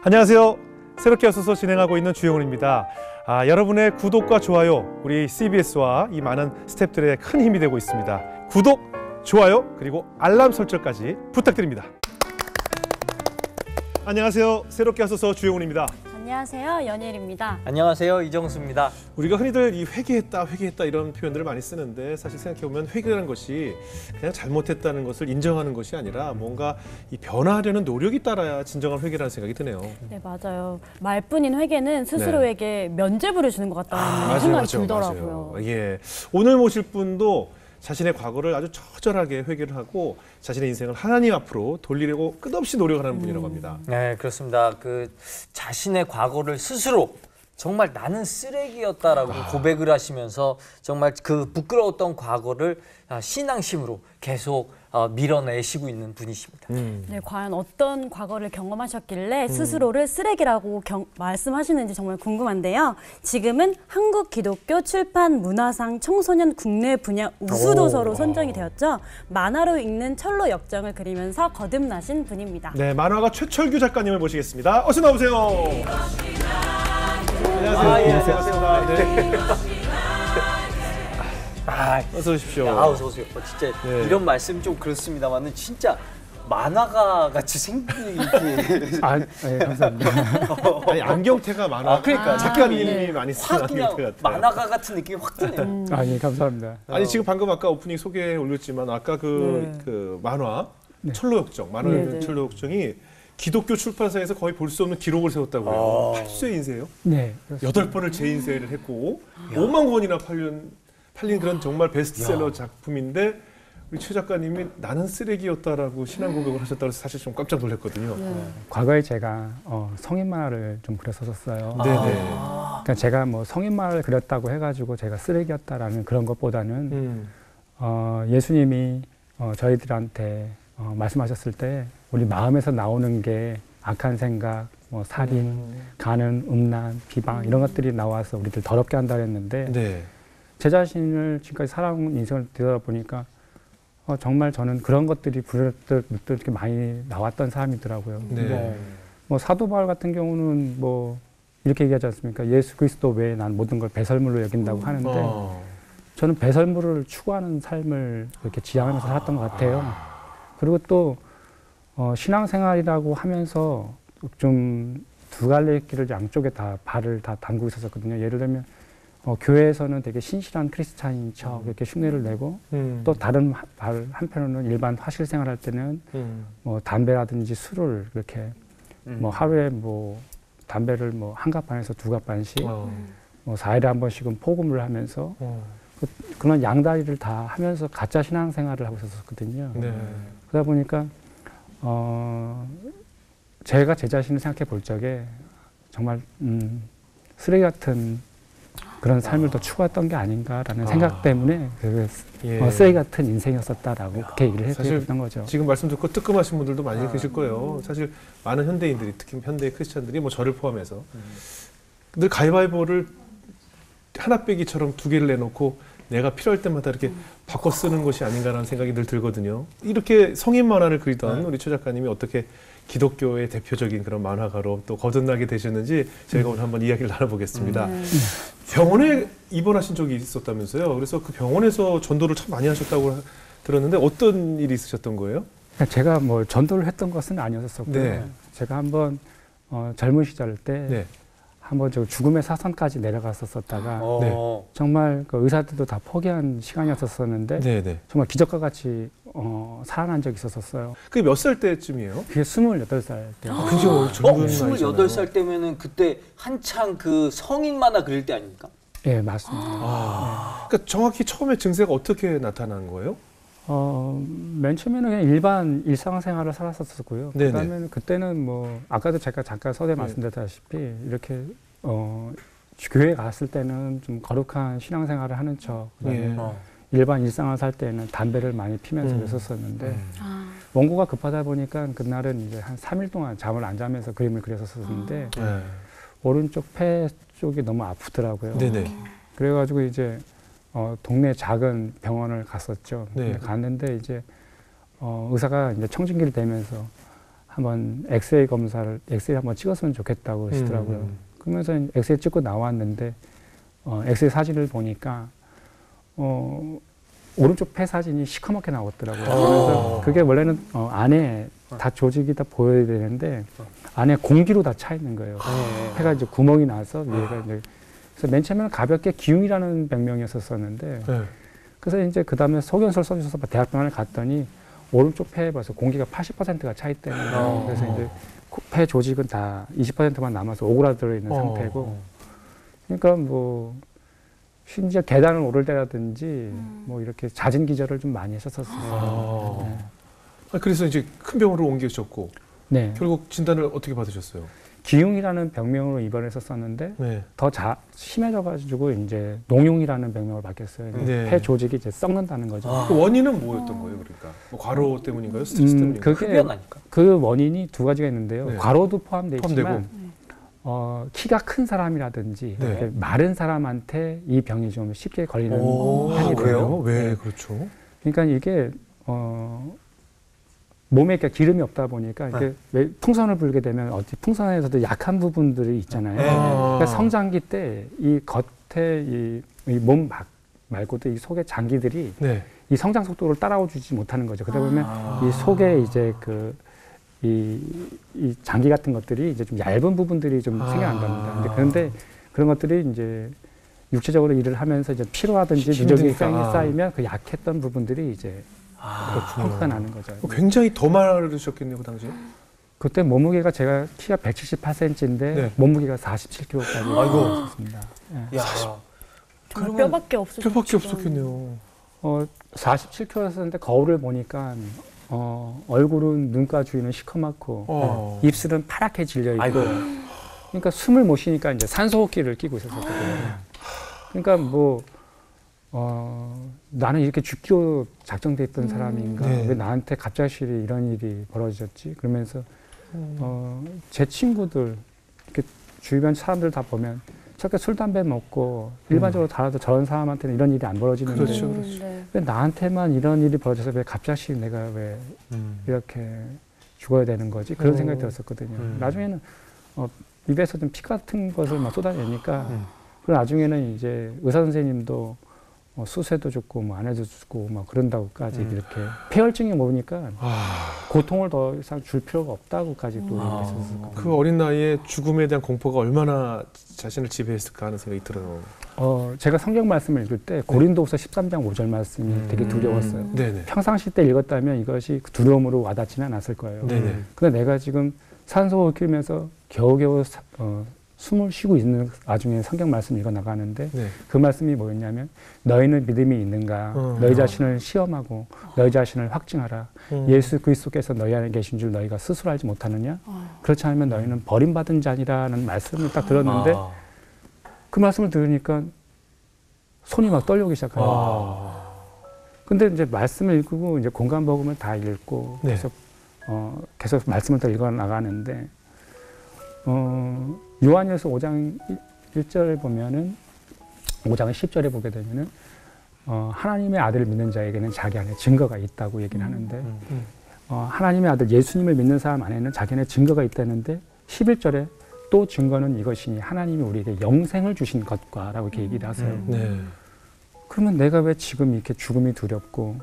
안녕하세요. 새롭게 와서서 진행하고 있는 주영훈입니다. 여러분의 구독과 좋아요, 우리 CBS와 이 많은 스태프들의 큰 힘이 되고 있습니다. 구독, 좋아요, 그리고 알람 설정까지 부탁드립니다. 안녕하세요. 새롭게 와서서 주영훈입니다. 안녕하세요. 연일입니다. 안녕하세요. 이정수입니다. 우리가 흔히들 이 회개했다 이런 표현들을 많이 쓰는데, 사실 생각해보면 회개라는 것이 그냥 잘못했다는 것을 인정하는 것이 아니라 뭔가 이 변화하려는 노력이 따라야 진정한 회개라는 생각이 드네요. 네, 맞아요. 말뿐인 회개는 스스로에게 면죄부를 주는 것 같다는 생각이 들더라고요. 맞아요. 예, 오늘 모실 분도 자신의 과거를 아주 처절하게 회개를 하고 자신의 인생을 하나님 앞으로 돌리려고 끝없이 노력하는 분이라고 합니다. 네, 그렇습니다. 자신의 과거를 스스로 정말 나는 쓰레기였다라고 고백을 하시면서 정말 그 부끄러웠던 과거를 신앙심으로 계속 밀어내시고 있는 분이십니다. 네, 과연 어떤 과거를 경험하셨길래 스스로를 쓰레기라고 말씀하시는지 정말 궁금한데요. 지금은 한국기독교 출판문화상 청소년 국내 분야 우수도서로 선정이 되었죠. 만화로 읽는 철로 역정을 그리면서 거듭나신 분입니다. 네, 만화가 최철규 작가님을 모시겠습니다. 어서 나오세요. 안녕하세요. 안녕하세요. 어서 오십시오. 어서 오세요. 진짜 네. 이런 말씀 좀 그렇습니다만은 진짜 만화가 같이 생긴 네, 감사합니다. 아니, 안경테가 만화. 그러니까 작가님이 많이 쓰는 확 그냥 안경테 같아요. 만화가 같은 느낌이 확 드네요. 예, 감사합니다. 아니, 지금 방금 아까 오프닝 소개에 올렸지만 아까 그 만화 철로역정, 만화 철로역정이 기독교 출판사에서 거의 볼 수 없는 기록을 세웠다고 해요. 8세 인쇄요? 네. 8번을 재인쇄를 했고 5만 권이나 팔린 그런 정말 베스트셀러 작품인데, 우리 최 작가님이 나는 쓰레기였다라고 신앙 고백을 하셨다고 해서 사실 좀 깜짝 놀랐거든요. 과거에 제가 성인 만화를 좀 그렸었어요. 네네. 그러니까 제가 뭐 성인 만화를 그렸다고 해가지고 제가 쓰레기였다라는 그런 것보다는 예수님이 저희들한테 말씀하셨을 때 우리 마음에서 나오는 게 악한 생각, 뭐 살인, 간음, 음란, 비방 이런 것들이 나와서 우리들 더럽게 한다 했는데 네. 제 자신을 지금까지 살아온 인생을 되돌아보니까 정말 저는 그런 것들이 부르듯 이렇게 많이 나왔던 사람이더라고요. 네. 뭐 사도 바울 같은 경우는 뭐 이렇게 얘기하지 않습니까? 예수 그리스도 외에 난 모든 걸 배설물로 여긴다고 하는데 저는 배설물을 추구하는 삶을 이렇게 지향하면서 살았던 것 같아요. 그리고 또 신앙생활이라고 하면서 좀 두 갈래 길을 양쪽에 다 발을 다 담그고 있었거든요. 예를 들면 교회에서는 되게 신실한 크리스찬인 척 이렇게 흉내를 내고 또 다른 한편으로는 일반 화실 생활할 때는 뭐 담배라든지 술을 이렇게 뭐 하루에 뭐 담배를 뭐 한 갑 반에서 두 갑 반씩 뭐 4일에 한 번씩은 포금을 하면서 그런 양다리를 다 하면서 가짜 신앙생활을 하고 있었거든요. 네. 그러다 보니까 제가 제 자신을 생각해 볼 적에 정말 쓰레기 같은 그런 삶을 더 추구했던 게 아닌가라는 생각 때문에 쓰레기 같은 인생이었었다라고 그렇게 얘기를 해드렸던 거죠. 지금 말씀 듣고 뜨끔하신 분들도 많이 계실 거예요. 사실 많은 현대인들이, 특히 현대 크리스찬들이 뭐 저를 포함해서 늘 가위바위보를 하나 빼기처럼 두 개를 내놓고 내가 필요할 때마다 이렇게 바꿔 쓰는 것이 아닌가라는 생각이 늘 들거든요. 이렇게 성인 만화를 그리던 우리 최 작가님이 어떻게 기독교의 대표적인 그런 만화가로 또 거듭나게 되셨는지 저희가 오늘 한번 이야기를 나눠보겠습니다. 병원에 입원하신 적이 있었다면서요. 그래서 그 병원에서 전도를 참 많이 하셨다고 들었는데 어떤 일이 있으셨던 거예요? 제가 뭐 전도를 했던 것은 아니었었고요. 제가 한번 젊은 시절 때 한번 저 죽음의 사선까지 내려갔었다가 정말 그 의사들도 다 포기한 시간이었었는데 정말 기적과 같이 살아난 적이 있었어요. 그게 몇 살 때쯤이에요? 그게 28살 때. 그죠. 28살 때면은 그때 한창 그 성인 만화 그릴 때 아닙니까? 네, 맞습니다. 그러니까 정확히 처음에 증세가 어떻게 나타난 거예요? 맨 처음에는 그냥 일반 일상생활을 살았었고요. 그다음에는 그때는 뭐 아까도 제가 잠깐 서두에 말씀드렸다시피 이렇게 교회 갔을 때는 좀 거룩한 신앙생활을 하는 척, 일반 일상을 살 때는 담배를 많이 피면서 그랬었는데 원고가 급하다 보니까 그날은 이제 한 3일 동안 잠을 안 자면서 그림을 그렸었는데 오른쪽 폐 쪽이 너무 아프더라고요. 그래가지고 이제 동네 작은 병원을 갔었죠. 갔는데 이제 의사가 이제 청진기를 대면서 한번 엑스레이 검사를 엑스레이 한번 찍었으면 좋겠다고 하시더라고요. 그러면서 엑스레이 찍고 나왔는데 엑스레이 사진을 보니까 오른쪽 폐 사진이 시커멓게 나왔더라고요. 그래서 그게 원래는 안에 다 조직이 다 보여야 되는데 안에 공기로 다 차 있는 거예요. 폐가 이제 구멍이 나서 위에가 이제 그래서 맨 처음에는 가볍게 기흉이라는 병명이었었는데 그래서 이제 그 다음에 소견서를 써주셔서 대학병원에 갔더니 오른쪽 폐에 벌써 공기가 80%가 차 있다는 거예요. 그래서 이제 폐 조직은 다 20%만 남아서 오그라들어 있는 상태고 그러니까 뭐 심지어 계단을 오를 때라든지 뭐 이렇게 잦은 기절을 좀 많이 했었어요. 네. 그래서 이제 큰 병원으로 옮기셨고 네. 결국 진단을 어떻게 받으셨어요? 기흉이라는 병명으로 입원했었었는데 네. 더 심해져가지고 이제 농흉이라는 병명을 바뀌었어요. 네. 폐 조직이 이제 썩는다는 거죠. 그 원인은 뭐였던 거예요, 그러니까? 뭐 과로 때문인가요? 스트레스 때문인가요? 그게 아닐까? 그 원인이 두 가지가 있는데요. 네. 과로도 포함되어 있지만 포함되고. 키가 큰 사람이라든지 네. 이렇게 마른 사람한테 이 병이 좀 쉽게 걸리는 편이 그래요? 돼요. 왜 네. 그렇죠? 그러니까 이게 몸에 이렇게 기름이 없다 보니까 이렇게 왜 풍선을 불게 되면 어디 풍선에서도 약한 부분들이 있잖아요. 그러니까 성장기 때 이 겉에 이 몸 말고도 이 속의 장기들이 네. 이 성장 속도를 따라오지 못하는 거죠. 그러다 보면 이 속에 이제 이 장기 같은 것들이 이제 좀 얇은 부분들이 좀 생겨난답니다. 그런데 그런 것들이 이제 육체적으로 일을 하면서 이제 피로하든지 누적이 쌓이면 그 약했던 부분들이 이제 펑크가 나는 거죠. 굉장히 더 마르셨겠네요, 그 당시에. 그때 몸무게가 제가 키가 178cm인데 네. 몸무게가 47kg까지 있었습니다. 네. 야, 정말 뼈밖에 없었죠. 뼈밖에 없었겠네요. 47kg였었는데 거울을 보니까 얼굴은 눈가 주위는 시커멓고 입술은 파랗게 질려 있고 그러니까 숨을 못 쉬니까 이제 산소호흡기를 끼고 있었거든요. 그러니까 뭐 나는 이렇게 죽기로 작정돼 있던 사람인가 네. 왜 나한테 갑자기 이런 일이 벌어졌지 그러면서 제 친구들 이렇게 주변 사람들 다 보면 저렇게 술 담배 먹고 일반적으로 달아도 저런 사람한테는 이런 일이 안 벌어지는데 그렇죠, 그렇죠. 왜 나한테만 이런 일이 벌어져서 왜 갑자기 내가 왜 이렇게 죽어야 되는 거지 그런 생각이 들었었거든요. 나중에는 입에서 좀 피 같은 것을 막 쏟아내니까 그리고 나중에는 이제 의사 선생님도 수세도 좋고 뭐 안 해도 좋고 막 그런다고까지 이렇게 폐혈증이 오니까 고통을 더 이상 줄 필요가 없다고까지도 얘기했었거든요. 그 어린 나이에 죽음에 대한 공포가 얼마나 자신을 지배했을까 하는 생각이 들어요. 제가 성경 말씀을 읽을 때 고린도후서 13장 5절 말씀이 되게 두려웠어요. 네네. 평상시 때 읽었다면 이것이 두려움으로 와닿지는 않았을 거예요. 네네. 근데 내가 지금 산소호흡 끼면서 겨우겨우 숨을 쉬고 있는 와중에 성경 말씀 읽어 나가는데 네. 그 말씀이 뭐였냐면 너희는 믿음이 있는가 너희 자신을 시험하고 너희 자신을 확증하라 예수 그리스도께서 너희 안에 계신 줄 너희가 스스로 알지 못하느냐 그렇지 않으면 너희는 버림받은 자니라는 말씀을 딱 들었는데 그 말씀을 들으니까 손이 막 떨리기 시작해요. 근데 이제 말씀을 읽고 이제 공간복음을 다 읽고 네. 계속 말씀을 더 읽어 나가는데 요한일서 5장 1절에 보면은 5장 10절에 보게 되면은 하나님의 아들을 믿는 자에게는 자기 안에 증거가 있다고 얘기를 하는데 하나님의 아들 예수님을 믿는 사람 안에는 자기 안에 증거가 있다는데 11절에 또 증거는 이것이니 하나님이 우리에게 영생을 주신 것과라고 이렇게 얘기를 하세요. 네. 그러면 내가 왜 지금 이렇게 죽음이 두렵고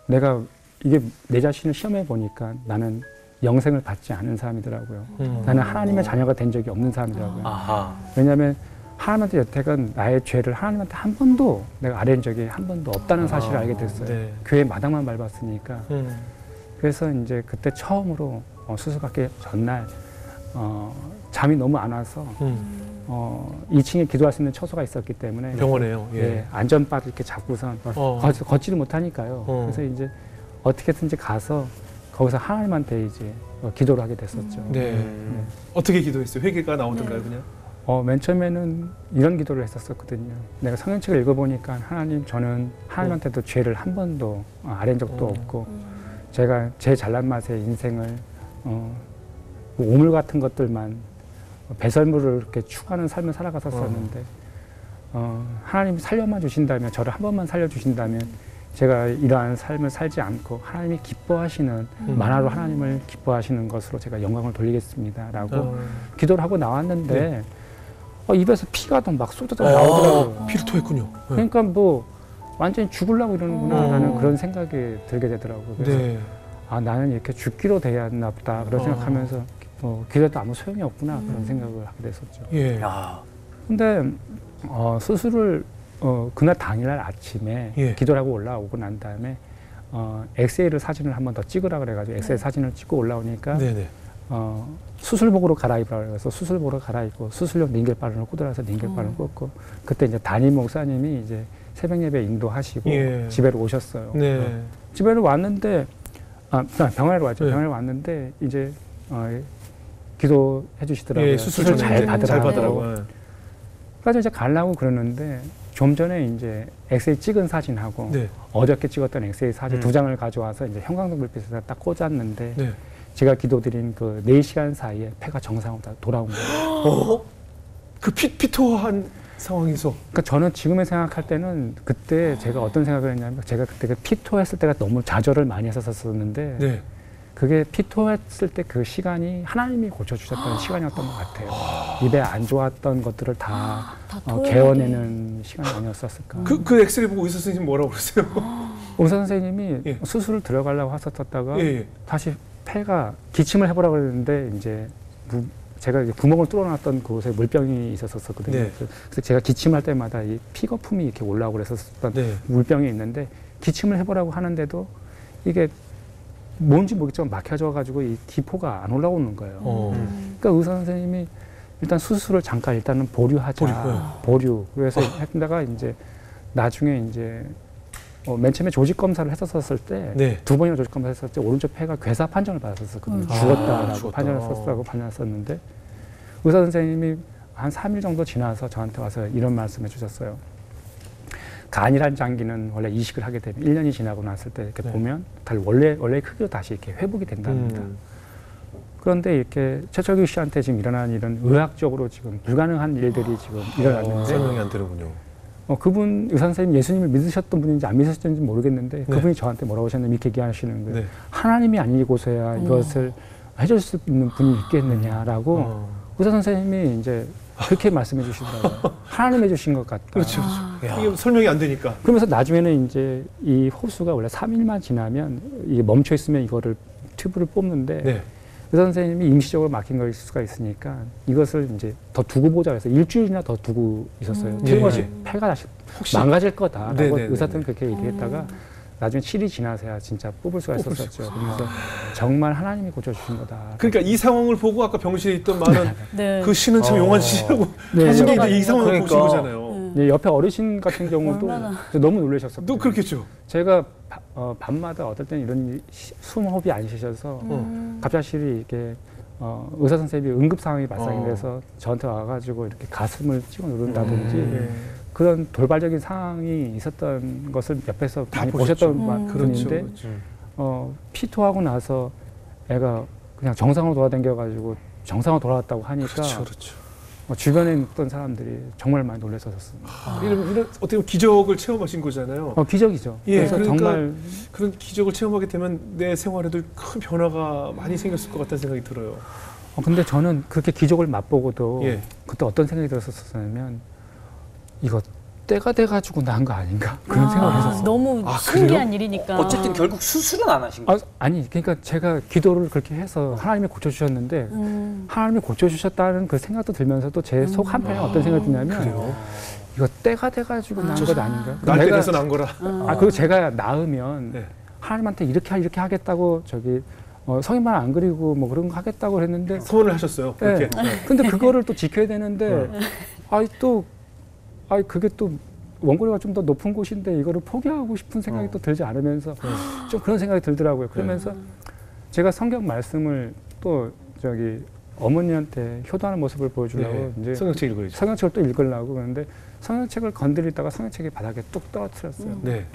내가 이게 내 자신을 시험해 보니까 나는 영생을 받지 않은 사람이더라고요. 나는 하나님의 자녀가 된 적이 없는 사람이더라고요. 왜냐하면 하나님한테 여태껏 나의 죄를 하나님한테 한 번도 내가 아뢰은 적이 한 번도 없다는 사실을 알게 됐어요. 네. 교회 마당만 밟았으니까. 그래서 이제 그때 처음으로 수술 받기 전날 잠이 너무 안 와서 2층에 기도할 수 있는 처소가 있었기 때문에 병원에요. 예. 예, 안전바를 이렇게 잡고선 걷지를 못하니까요. 그래서 이제 어떻게든지 가서 거기서 하나님한테 이제 기도를 하게 됐었죠. 네. 어떻게 기도했어요? 회개가 나오던가요, 그냥? 맨 처음에는 이런 기도를 했었거든요. 내가 성경책을 읽어보니까 하나님, 저는 하나님한테도 죄를 한 번도 아뢰은 적도 없고, 제가 제 잘난 맛의 인생을 뭐 우물 같은 것들만 배설물을 이렇게 추구하는 삶을 살아갔었었는데, 하나님이 살려만 주신다면, 저를 한 번만 살려주신다면, 제가 이러한 삶을 살지 않고 하나님이 기뻐하시는 만화로 하나님을 기뻐하시는 것으로 제가 영광을 돌리겠습니다라고 기도를 하고 나왔는데 입에서 피가 막 쏟아져 나오더라고요. 피를 토했군요. 네. 그러니까 뭐 완전히 죽으려고 이러는구나라는 그런 생각이 들게 되더라고요. 그래서 네. 아, 나는 이렇게 죽기로 되었나 보다 그런 생각하면서 기도도 아무 소용이 없구나 그런 생각을 하게 됐었죠. 예. 야. 근데 수술을 그날 당일날 아침에 예. 기도를 하고 올라오고 난 다음에 엑스레이를 사진을 한 번 더 찍으라 그래가지고 엑스레이 사진을 찍고 올라오니까 네네. 수술복으로 갈아입으라고 해서 수술복으로 갈아입고 수술용 닌겔바른을 꽂으라서 닌겔바른을 꽂고 그때 이제 담임 목사님이 이제 새벽 예배 인도하시고 예. 집에로 오셨어요. 네. 집에로 왔는데 병원에 왔죠. 네. 병원에 왔는데 이제 기도해 주시더라고요. 예, 수술 잘 받으라고. 잘 받으라고. 그래서 이제 가려고 그러는데 좀 전에 이제 엑스레이 찍은 사진하고 네. 어저께 찍었던 엑스레이 사진 두 장을 가져와서 이제 형광등 불빛에다 딱 꽂았는데 네. 제가 기도드린 그 4시간 사이에 폐가 정상으로 다 돌아온 거예요. 그 피토한 상황에서. 그러니까 저는 지금에 생각할 때는 그때 제가 어떤 생각을 했냐면 제가 그때 그 피토했을 때가 너무 좌절을 많이 했었었는데 네. 그게 피토했을 때 그 시간이 하나님이 고쳐주셨던 시간이었던 것 같아요. 입에 안 좋았던 것들을 다 개어내는 시간이 아니었었을까. 그 엑스레이 보고 의사 선생님 뭐라고 그러세요? 의사 선생님이 예. 수술을 들어가려고 하셨다가 예. 다시 폐가 기침을 해보라고 그랬는데 이제 제가 이제 구멍을 뚫어놨던 그곳에 물병이 있었었거든요. 네. 그래서 제가 기침할 때마다 이 피거품이 이렇게 올라오고 그랬었던 네. 물병이 있는데 기침을 해보라고 하는데도 이게 뭔지 모르겠지만 막혀져가지고 이 기포가 안 올라오는 거예요. 그러니까 의사 선생님이 일단 수술을 잠깐 일단은 보류하자. 보류. 그래서 했다가 이제 나중에 이제 맨 처음에 조직 검사를 했었을 때 네. 2번이나 조직 검사를 했었을 때 오른쪽 폐가 괴사 판정을 받았었거든요. 죽었다라고 판정을 썼다고 판단했었는데 의사 선생님이 한 3일 정도 지나서 저한테 와서 이런 말씀해 주셨어요. 간이란 장기는 원래 이식을 하게 되면 1년이 지나고 났을 때 이렇게 네. 보면 원래 크기로 다시 이렇게 회복이 된답니다. 그런데 이렇게 최철규 씨한테 지금 일어난 이런 의학적으로 지금 불가능한 일들이 지금 일어났는데 설명이 안 되는군요. 그분 의사 선생님 예수님을 믿으셨던 분인지 안 믿으셨는지 모르겠는데 네. 그분이 저한테 뭐라고 하셨냐면 이렇게 얘기하시는 거예요. 네. 하나님이 아니고서야 이것을 해줄 수 있는 분이 있겠느냐라고 의사 선생님이 이제 그렇게 말씀해 주시더라고요. 하나님 해주신 것 같다. 그렇죠. 이게 설명이 안 되니까. 그러면서 나중에는 이제 이 호수가 원래 3일만 지나면 이게 멈춰 있으면 이거를 튜브를 뽑는데 네. 의사 선생님이 임시적으로 막힌 걸 수가 있으니까 이것을 이제 더 두고 보자 해서 일주일이나 더 두고 있었어요. 틀림없이 폐가 다시 망가질 거다라고 네네네네. 의사들은 그렇게 얘기했다가 나중에 7일이 지나서야 진짜 뽑을 수가 있었었죠. 그래서 정말 하나님이 고쳐주신 거다. 그러니까 이 상황을 보고 아까 병실에 있던 많은 네. 그 씨는 참 용한 씨라고 네. 하신 게 이제 이 상황을 그러니까. 보신 거잖아요. 네, 옆에 어르신 같은 경우도 얼마나. 너무 놀라셨었어요. 또 그렇겠죠. 제가 밤마다 어떨 때는 이런 숨호흡이 안 쉬셔서 갑작스레 이렇게 의사 선생님이 응급 상황이 발생이 돼서 저한테 와가지고 이렇게 가슴을 찍어 누른다든지 그런 돌발적인 상황이 있었던 것을 옆에서 많이 보셨던 분인데 그렇죠. 피토하고 나서 애가 그냥 정상으로 돌아다녀가지고 정상으로 돌아왔다고 하니까 그렇죠. 주변에 있던 사람들이 정말 많이 놀라셨습니다. 이런 어떻게 보면 기적을 체험하신 거잖아요. 기적이죠. 예, 그래서 그러니까 정말 그런 기적을 체험하게 되면 내 생활에도 큰 변화가 많이 생겼을 것 같다는 생각이 들어요. 근데 저는 그렇게 기적을 맛보고도 예. 그때 어떤 생각이 들었었냐면 이거 때가 돼가지고 난 거 아닌가 그런 생각을 했었어요. 너무 신기한 일이니까. 어쨌든 결국 수술은 안 하신 거예요. 아니 그러니까 제가 기도를 그렇게 해서 하나님이 고쳐주셨는데 하나님이 고쳐주셨다는 그 생각도 들면서도 제 속 한편에 어떤 생각이 드냐면 그래요? 이거 때가 돼가지고 난 것 아닌가. 날 때 돼서 난 거라. 그리고 제가 낳으면 네. 하나님한테 이렇게 하겠다고 성인만 안 그리고 뭐 그런 거 하겠다고 했는데 소원을 하셨어요. 그렇게. 네. 근데 그거를 또 지켜야 되는데 그게 또 원고료가 좀 더 높은 곳인데 이거를 포기하고 싶은 생각이 또 들지 않으면서 좀 그런 생각이 들더라고요. 그러면서 제가 성경 말씀을 또 어머니한테 효도하는 모습을 보여주려고 이제 성경책 읽어야죠. 성경책을 또 읽으려고 그러는데 성경책을 건드리다가 성경책이 바닥에 뚝 떨어뜨렸어요. 네.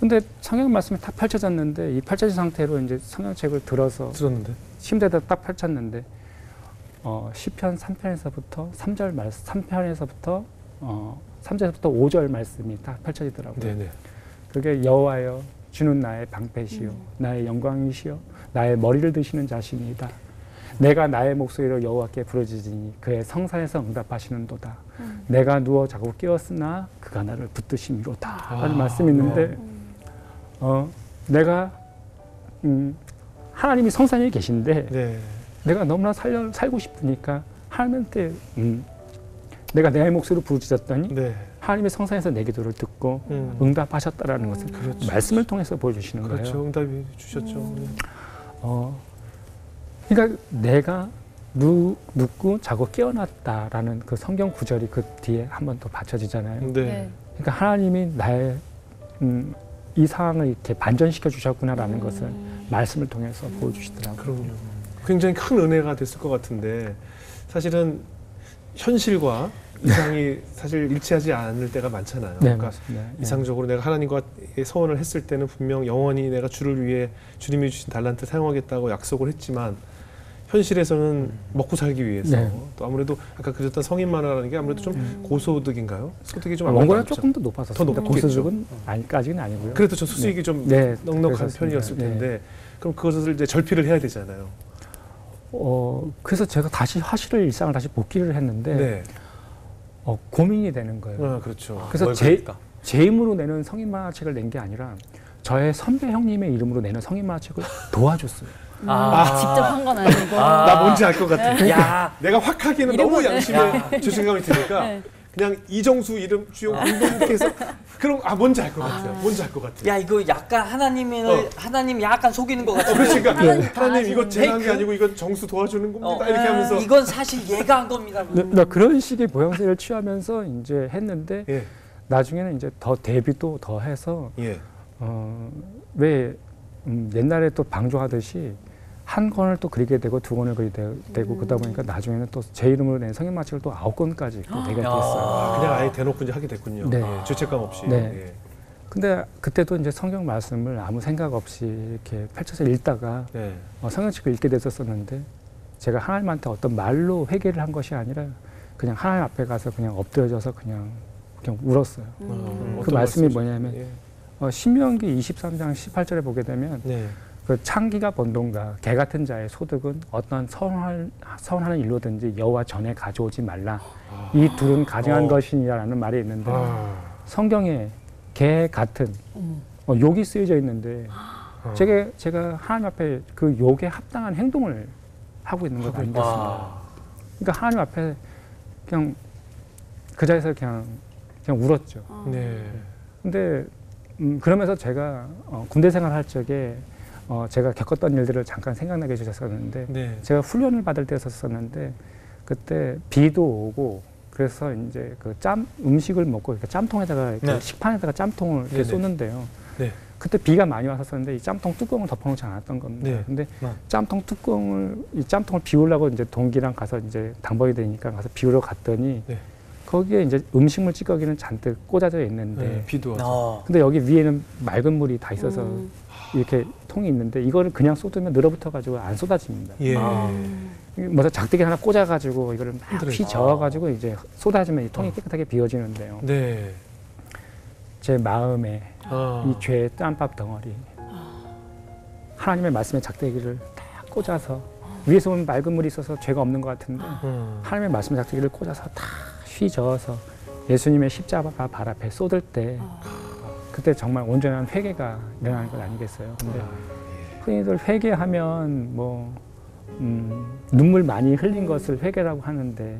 근데 성경 말씀이 딱 펼쳐졌는데 이 펼쳐진 상태로 이제 성경책을 들었는데 침대에다 딱 펼쳤는데 시편 3편에서부터 3절 말씀 3편에서부터 3절부터 5절 말씀이 딱 펼쳐지더라고요. 네네. 그게 여호와여 주는 나의 방패시요 나의 영광이시요 나의 머리를 드시는 자신이다. 내가 나의 목소리로 여호와께 부르짖으니 그의 성산에서 응답하시는도다. 내가 누워 자고 깨었으나 그가 나를 붙드심이로다. 하는 말씀이 있는데 내가 하나님이 성산에 계신데 네. 내가 너무나 살고 싶으니까 하나님한테 내가 내 목소리로 부르짖었더니 네. 하나님의 성산에서 내 기도를 듣고 응답하셨다라는 것을 그렇죠. 말씀을 통해서 보여주시는 그렇죠. 거예요. 응답이 주셨죠. 네. 그러니까 내가 눕고 자고 깨어났다라는 그 성경 구절이 그 뒤에 한 번 더 받쳐지잖아요. 네. 네. 그러니까 하나님이 나의 이 상황을 이렇게 반전시켜 주셨구나라는 것을 말씀을 통해서 보여주시더라고요. 그럼요. 굉장히 큰 은혜가 됐을 것 같은데 사실은 현실과 이상이 사실 일치하지 않을 때가 많잖아요. 네, 그러니까 맞습니다. 네. 이상적으로 내가 하나님과 서원을 했을 때는 분명 영원히 내가 주를 위해 주님이 주신 달란트 사용하겠다고 약속을 했지만 현실에서는 먹고 살기 위해서 네. 또 아무래도 아까 그랬던 성인 만화라는 게 아무래도 좀 고소득인가요? 소득이 좀 원고는 아무래도 조금 더 높았었어요. 더 높겠죠. 고소득은 아직까지는 아니고요. 그래도 저 수수익이 좀 네, 넉넉한 그랬었습니다. 편이었을 네. 텐데 그럼 그것을 이제 절필을 해야 되잖아요. 그래서 제가 다시 화실을 일상을 다시 복귀를 했는데 네. 고민이 되는 거예요. 아, 그렇죠. 그래서 뭘 그럴까? 제 힘으로 내는 성인 만화책을 낸 게 아니라 저의 선배 형님의 이름으로 내는 성인 만화책을 도와줬어요. 직접 한 건 아니고. 나 뭔지 알 것 같아. 야, 내가 확 하기에는 너무 양심에 죄책감이 드니까 네. 그냥 이정수 이름 주용 이렇게 해서 그럼 뭔지 알 것 같아요. 뭔지 알 것 같아요. 야 이거 약간 하나님 약간 속이는 것 같아. 그렇지, 그러니까 하나님 다 하나님 이거 제가 한 게 페이크? 아니고 이건 정수 도와주는 겁니다. 이렇게 하면서 이건 사실 얘가 한 겁니다. 나 그런 식의 모양새를 취하면서 이제 했는데 예, 나중에는 이제 더 대비도 더 해서 예, 왜 옛날에 또 방조하듯이 한 권을 또 그리게 되고 두 권을 그리게 되고 그러다 보니까 나중에는 또 제 이름으로 낸 성인 만화책을 또 9권까지 또 되게 됐어요. 그냥 아예 대놓고 이제 하게 됐군요. 네. 예, 죄책감 없이. 네. 예. 근데 그때도 이제 성경 말씀을 아무 생각 없이 이렇게 펼쳐서 읽다가 네. 성경책을 읽게 됐었는데 제가 하나님한테 어떤 말로 회개를 한 것이 아니라 그냥 하나님 앞에 가서 그냥 엎드려져서 그냥 울었어요. 그 어떤 말씀이 말씀이죠? 뭐냐면 예. 신명기 23장 18절에 보게 되면 네. 그 창기가 번동과 개 같은 자의 소득은 어떤 선하는 일로든지 여호와 전에 가져오지 말라. 이 둘은 가증한 것이니라는 말이 있는데 성경에 개 같은 욕이 쓰여져 있는데 제가 하나님 앞에 그 욕에 합당한 행동을 하고 있는 것 아니겠습니까? 그러니까 하나님 앞에 그냥 그 자리에서 그냥 울었죠. 네. 근데 그러면서 제가 군대 생활할 적에 제가 겪었던 일들을 잠깐 생각나게 해주셨었는데 네. 제가 훈련을 받을 때였었는데 그때 비도 오고 그래서 이제 그 음식을 먹고 이렇게 짬통에다가 이렇게 네. 식판에다가 짬통을 이렇게 네네. 쏟는데요. 네. 그때 비가 많이 왔었는데 이 짬통 뚜껑을 덮어놓지 않았던 겁니다. 네. 근데 네. 이 짬통을 비우려고 이제 동기랑 가서 이제 당번이 되니까 가서 비우러 갔더니 네. 거기에 이제 음식물 찌꺼기는 잔뜩 꽂아져 있는데 네. 비도 와서. 근데 여기 위에는 맑은 물이 다 있어서 이렇게 통이 있는데 이거를 그냥 쏟으면 늘어붙어 가지고 안 쏟아집니다. 예. 뭐서 작대기 하나 꽂아 가지고 이거를 막 힘들어요. 휘저어 가지고 이제 쏟아지면 이 통이 깨끗하게 비워지는데요. 네. 제 마음에 아. 이 죄의 땀밥 덩어리 하나님의 말씀에 작대기를 딱 꽂아서 위에서 오는 맑은 물이 있어서 죄가 없는 것 같은데 하나님의 말씀에 작대기를 꽂아서 다 휘저어서 예수님의 십자가 발 앞에 쏟을 때 그때 정말 온전한 회개가 일어나는 것 아니겠어요. 근데 흔히들 회개하면 뭐 눈물 많이 흘린 것을 회개라고 하는데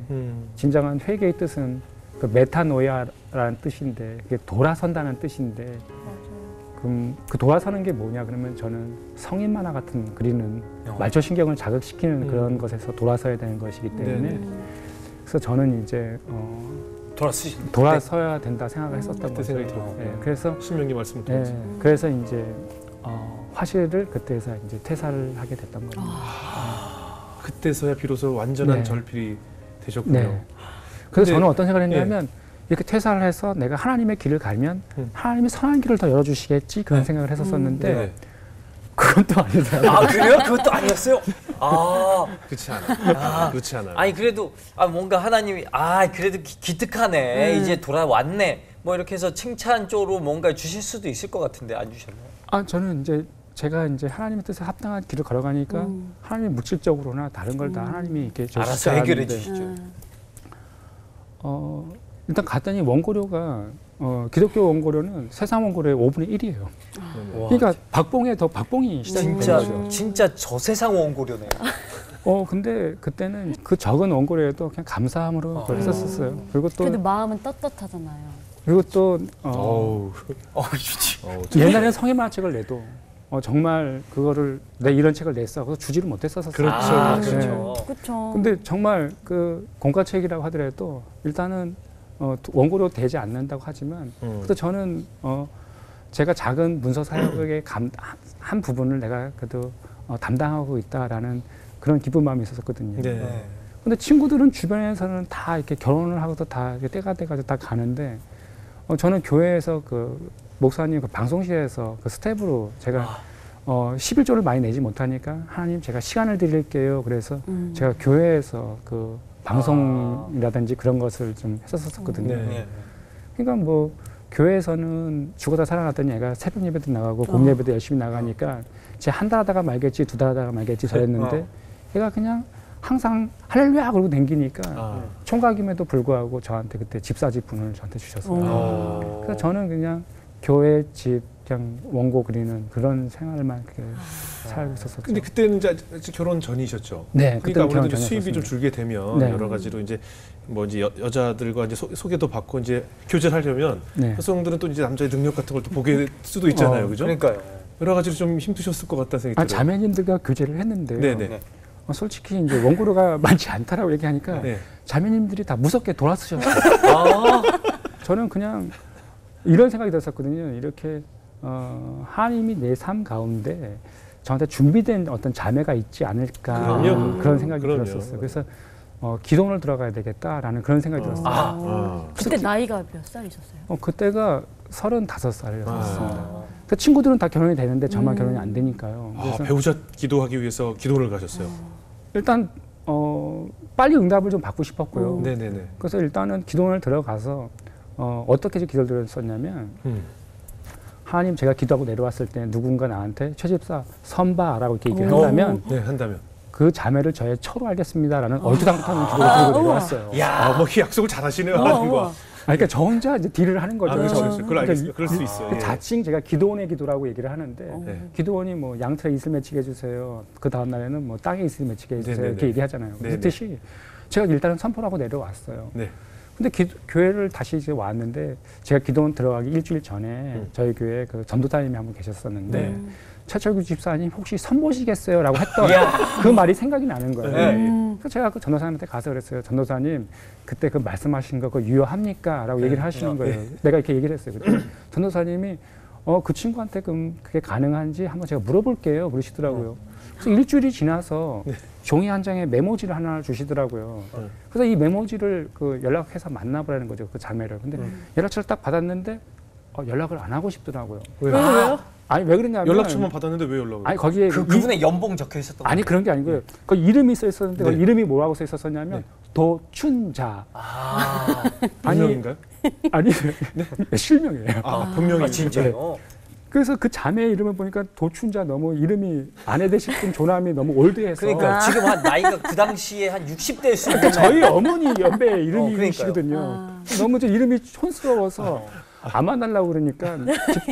진정한 회개의 뜻은 그 메타노이아라는 뜻인데 그게 돌아선다는 뜻인데 그럼 그 돌아서는 게 뭐냐 그러면 저는 성인 만화 같은 그리는 말초신경을 자극시키는 그런 것에서 돌아서야 되는 것이기 때문에 네네. 그래서 저는 이제 돌아서야 된다 생각을 했었던 그때 거죠. 생각이 들어요. 예, 그래서 신명기 말씀을 통해서. 그래서 이제 화실을 그때서 이제 퇴사를 하게 됐던 겁니다. 그때서야 비로소 완전한 네. 절필이 되셨군요. 네. 그래서 근데- 저는 어떤 생각을 했냐면 이렇게 퇴사를 해서 내가 하나님의 길을 가면 하나님이 선한 길을 더 열어주시겠지 그런 생각을 했었었는데 네. 그건 또 아니더라고요. 아 그래요? 그것도 아니었어요? 그렇지 않아요. 그렇지 않아요. 아니 그래도 뭔가 하나님이 그래도 기특하네 이제 돌아왔네 뭐 이렇게 해서 칭찬 쪽으로 뭔가 주실 수도 있을 것 같은데 안 주셨나요? 아 저는 이제 제가 이제 하나님의 뜻에 합당한 길을 걸어가니까 하나님이 물질적으로나 다른 걸 다 하나님이 이렇게 알아서 해결해 주시죠. 일단 갔더니 원고료가 기독교 원고료는 세상 원고료의 5분의 1이에요. 그러니까 박봉에 더 박봉이 시작이 된 거죠. 진짜 저 세상 원고료네. 근데 그때는 그 적은 원고료에도 그냥 감사함으로 그걸 했었어요. 그리고 또 그래도 마음은 떳떳하잖아요. 그리고 또 옛날에 성인만화책을 내도 정말 그거를 내 이런 책을 냈어. 그래서 주지를 못했었어요. 그렇죠. 그렇죠. 그렇죠. 근데 정말 그 공과책이라고 하더라도 일단은 원고료 되지 않는다고 하지만 그래도 저는 제가 작은 문서 사역의 한 부분을 내가 그래도 담당하고 있다라는 그런 기쁜 마음이 있었거든요. 네. 근데 친구들은 주변에서는 다 이렇게 결혼을 하고도 다 이렇게 때가 돼가지고 다 가는데 저는 교회에서 그 목사님 그 방송실에서 그 스텝으로 제가 11조를 많이 내지 못하니까 하나님 제가 시간을 드릴게요. 그래서 제가 교회에서 그 방송이라든지 그런 것을 좀 했었었거든요. 네. 그러니까 뭐 교회에서는 죽어다 살아났더니 애가 새벽 예배도 나가고 봄 예배도 열심히 나가니까 제 한 달 하다가 말겠지 두 달 하다가 말겠지 저랬는데 얘가 그냥 항상 할렐루야 그러고 댕기니까 총각임에도 불구하고 저한테 그때 집사직분을 저한테 주셨어요. 그래서 저는 그냥 교회 집 그냥 원고 그리는 그런 생활만 이렇게 살고 있었었죠. 근데 그때는 이제 아직 결혼 전이셨죠. 네, 그러니까 아무래도 이제 결혼 수입이 좀 전이었습니다. 줄게 되면 네. 여러 가지로 이제 뭐 이제 여자들과 이제 소개도 받고 이제 교제를 하려면 네. 여성들은 또 이제 남자의 능력 같은 걸 또 보게 될 수도 있잖아요, 그죠? 그러니까요. 여러 가지로 좀 힘드셨을 것 같다는 생각이 들어요. 자매님들과 교제를 했는데요. 네네. 솔직히 이제 원고료가 많지 않다라고 얘기하니까 네. 자매님들이 다 무섭게 돌아서셨어요. 저는 그냥 이런 생각이 들었었거든요. 이렇게 하나님이 내 삶 가운데 저한테 준비된 어떤 자매가 있지 않을까 그럼요. 그런 생각이 그럼요. 들었었어요. 그래서 기도원을 들어가야 되겠다라는 그런 생각이 들었어요. 그때 나이가 몇 살이셨어요? 그때가 35살이었습니다. 그 친구들은 다 결혼이 되는데 저만 결혼이 안 되니까요. 그래서 배우자 기도하기 위해서 기도를 가셨어요. 일단 빨리 응답을 좀 받고 싶었고요. 네네네. 그래서 일단은 기도원을 들어가서 어떻게 기도를 드렸었냐면 하나님 제가 기도하고 내려왔을 때 누군가 나한테 최 집사 선바라고 이렇게 얘기를 한다면 네, 한다면. 그 자매를 저의 처로 알겠습니다라는 얼토당토하는 기도를 드리고 내려왔어요. 뭐 약속을 잘 하시네요, 하나님과. 그러니까 저 혼자 이제 딜을 하는 거죠. 그렇죠. 그걸 알겠어요. 그럴 수 있어요. 예. 자칭 제가 기도원의 기도라고 얘기를 하는데 네. 기도원이 뭐 양털에 이슬 맺히게 해주세요. 그 다음 날에는 뭐 땅에 이슬 맺히게 해주세요. 네네네. 이렇게 얘기하잖아요. 네네. 그렇듯이 제가 일단은 선포를 하고 내려왔어요. 네. 근데 교회를 다시 이제 왔는데 제가 기도원 들어가기 일주일 전에 저희 교회에 그 전도사님이 한 분 계셨었는데 최철구 집사님 혹시 선보시겠어요? 라고 했던 그 말이 생각이 나는 거예요. 그래서 제가 그 전도사님한테 가서 그랬어요. 전도사님 그때 그 말씀하신 거 그거 유효합니까? 라고 얘기를 하시는 거예요. 내가 이렇게 얘기를 했어요. 그랬더니 전도사님이 그 친구한테 그게 가능한지 한번 제가 물어볼게요. 그러시더라고요. 그래서 일주일이 지나서 종이 한 장에 메모지를 하나 주시더라고요. 그래서 이 메모지를 연락해서 만나보라는 거죠. 그 자매를. 근데 연락처를 딱 받았는데 연락을 안 하고 싶더라고요. 왜요? 아니 왜 그러냐면 연락처만 받았는데 왜 연락을? 아니 거기에 그분의 연봉 적혀 있었던 아니 그런 게 아니고요. 그 이름이 써 있었는데 그 네. 이름이 뭐라고 써 있었었냐면 도춘자. 분명인가요? 아니 실명이에요. 분명히. 진짜요? 그래서 그 자매 이름을 보니까 도춘자 너무 이름이 아내 되실 분 조남이 너무 올드해서 그러니까 지금 한 나이가 그 당시에 한 60대일 수 있는 저희 어머니 연배 이름이시거든요. 그러니까요. 너무 좀 이름이 촌스러워서 안 만나려고 그러니까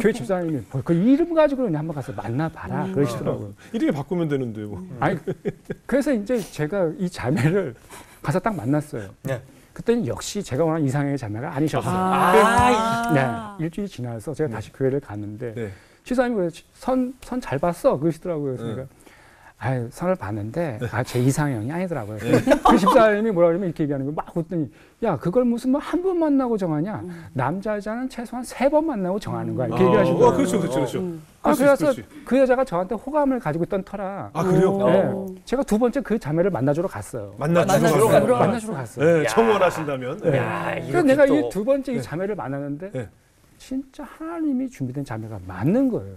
교회 집사님이 그 이름 가지고 그냥 한번 가서 만나봐라 그러시더라고요. 이름이 바꾸면 되는데 뭐. 아니 그래서 이제 제가 이 자매를 가서 딱 만났어요. 네. 그때는 역시 제가 원하는 이상형의 자매가 아니셨어요. 네, 일주일이 지나서 제가 다시 교회를 갔는데 네. 집사님이 선 잘 봤어 그러시더라고요. 그래서 제가 아유 선을 봤는데 제 이상형이 아니더라고요. 그 집사님이 뭐라 그러면 이렇게 얘기하는 거예요. 막 웃더니 야 그걸 무슨 뭐 한 번 만나고 정하냐? 남자 여자는 최소한 3번 만나고 정하는 거야. 이렇게 얘기를 하시는 거예요. 그렇죠. 그래서 그 여자가 저한테 호감을 가지고 있던 터라 그래요? 네, 제가 두 번째 그 자매를 만나주러 갔어요. 만나주러 갔어요. 네, 청원하신다면. 네. 그래서 내가 이 두 번째 이 자매를 만났는데 네. 진짜 하나님이 준비된 자매가 맞는 거예요.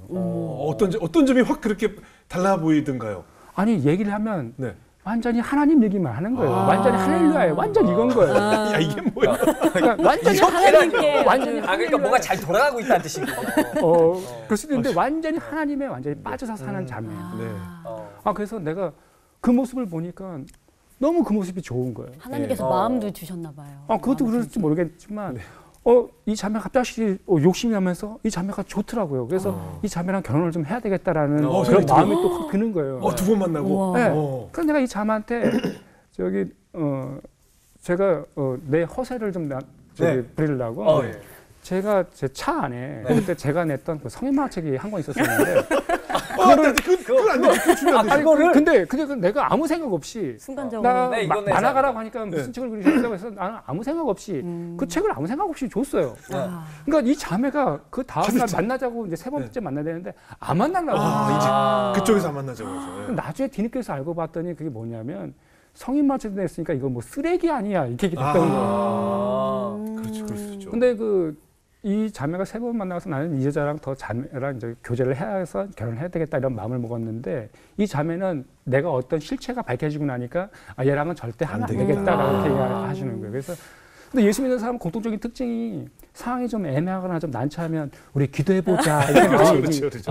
어떤 점이 확 그렇게 달라 보이던가요? 아니 얘기를 하면 네. 완전히 하나님 얘기만 하는 거예요. 완전히 할렐루야예요. 완전 이건 거예요. 야 이게 뭐야? 그러니까 완전히 하나님께 완전히 그러니까 뭐가 잘 돌아가고 있다는 뜻이군요. 그럴 수도 있는데 완전히 하나님에 완전히 빠져서 사는 자매예요. 네. 그래서 내가 그 모습을 보니까 너무 그 모습이 좋은 거예요. 하나님께서 마음도 주셨나 봐요. 그것도 그럴지 모르겠지만 이 자매가 갑자기 욕심이 나면서 이 자매가 좋더라고요. 그래서 이 자매랑 결혼을 좀 해야 되겠다라는 그런 마음이 또 확 드는 거예요. 두 번 만나고. 네. 그래서 내가 이 자매한테 제가 내 허세를 좀 부리려고 제가 제 차 안에 그때 제가 냈던 그 성인만화책이 한 권 있었었는데 그건 안 돼. 그 주면 안 돼. 그거를 근데 내가 아무 생각 없이 순간적으로 만화가라고 하니까 무슨 책을 그리셨다고 해서 나는 아무 생각 없이 그 책을 아무 생각 없이 줬어요. 그러니까 이 자매가 그 다음 날 만나자고 이제 세 번째 만나야 되는데 안 만나려고. 이제 그쪽에서 안 만나자고 해서. 나중에 뒤늦게서 알고 봤더니 그게 뭐냐면 성인만화책 냈으니까 이거 뭐 쓰레기 아니야 이렇게 됐던 거예요. 그렇죠, 그럴 수 있죠. 근데 이 자매가 세 번 만나서 나는 이 여자랑 더 자매랑 이제 교제를 해서 결혼해야 되겠다 이런 마음을 먹었는데 이 자매는 내가 어떤 실체가 밝혀지고 나니까 얘랑은 절대 하면 안 되겠다라고 이렇게 하시는 거예요. 그래서 근데 예수 믿는 사람은 공통적인 특징이 상황이 좀 애매하거나 좀 난처하면 우리 기도해보자 이렇게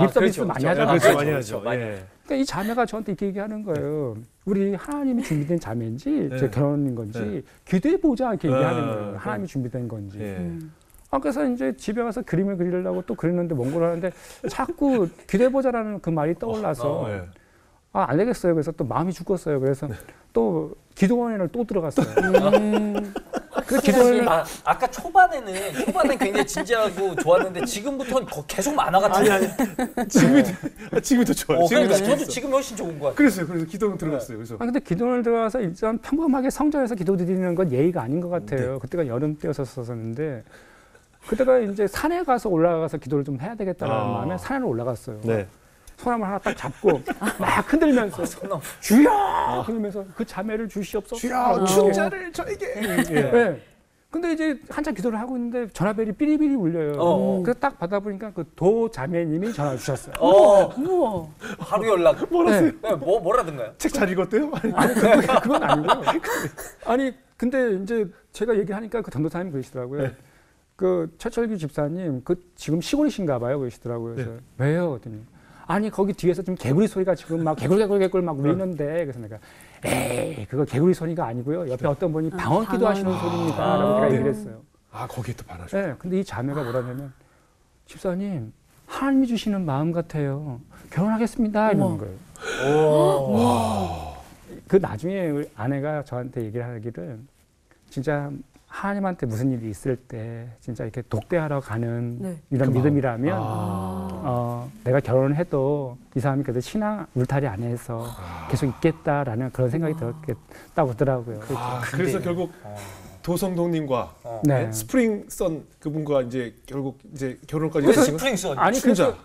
립서비스 많이 하잖아요. 그렇죠, 많이 하죠. 그러니까 이 자매가 저한테 이렇게 얘기하는 거예요. 우리 하나님이 준비된 자매인지 제 결혼인 건지 기도해보자 이렇게 얘기하는 거예요. 하나님이 준비된 건지. 그래서 이제 집에 가서 그림을 그리려고 또 그리는데 원고를 하는데 자꾸 기도해보자라는 그 말이 떠올라서 안 되겠어요. 그래서 또 마음이 죽었어요. 그래서 또 기도원을 또 들어갔어요. 그 기도를 아까 초반에는 굉장히 진지하고 좋았는데 지금부터는 계속 만화 같은. 아니. 지금이 더 좋아요. 그러니까 저도 지금 훨씬 좋은 것 같아요. 그래서 기도는 들어갔어요. 그래서. 근데 기도원을 들어가서 일단 평범하게 성전에서 기도드리는 건 예의가 아닌 것 같아요. 그때가 여름 때였었는데. 그때가 이제 산에 가서 올라가서 기도를 좀 해야 되겠다라는 마음에 산에 올라갔어요. 소나무 하나 딱 잡고 막 흔들면서 주여! 그러면서 그 자매를 주시옵소서. 주여! 춘자를 저에게! 네. 근데 이제 한참 기도를 하고 있는데 전화벨이 삐리삐리 울려요. 그래서 딱 받아보니까 그 도 자매님이 전화 주셨어요. 우와. 하루 연락. 뭐라세요? 뭐라든가요? 책 잘 읽었대요? 아니, 그건 아니고요. 아니, 근데 이제 제가 얘기하니까 그 전도사님이 그러시더라고요. 그 최철규 집사님 지금 시골이신가 봐요 그러시더라고요. 그래서 왜요? 그랬더니 아니 거기 뒤에서 좀 개구리 소리가 지금 막 개굴 막 울리는데 그래서 내가 에이 그거 개구리 소리가 아니고요. 옆에 어떤 분이 방언 기도하시는 소리입니다라고 제가 얘기를 했어요. 거기에 또 반하셨다. 네, 근데 이 자매가 뭐라냐면 집사님 하나님이 주시는 마음 같아요. 결혼하겠습니다 이러는 거예요. 그 나중에 아내가 저한테 얘기를 하기를 진짜 하나님한테 무슨 일이 있을 때 진짜 이렇게 독대하러 가는 이런 믿음이라면 내가 결혼을 해도 이 사람이 그래도 신앙 울타리 안에서 계속 있겠다라는 그런 생각이 들었다고 하더라고요. 그래서 결국 도성동님과 스프링선 그분과 이제 결국 이제 결혼까지 왜 스프링선? 아니 춘자.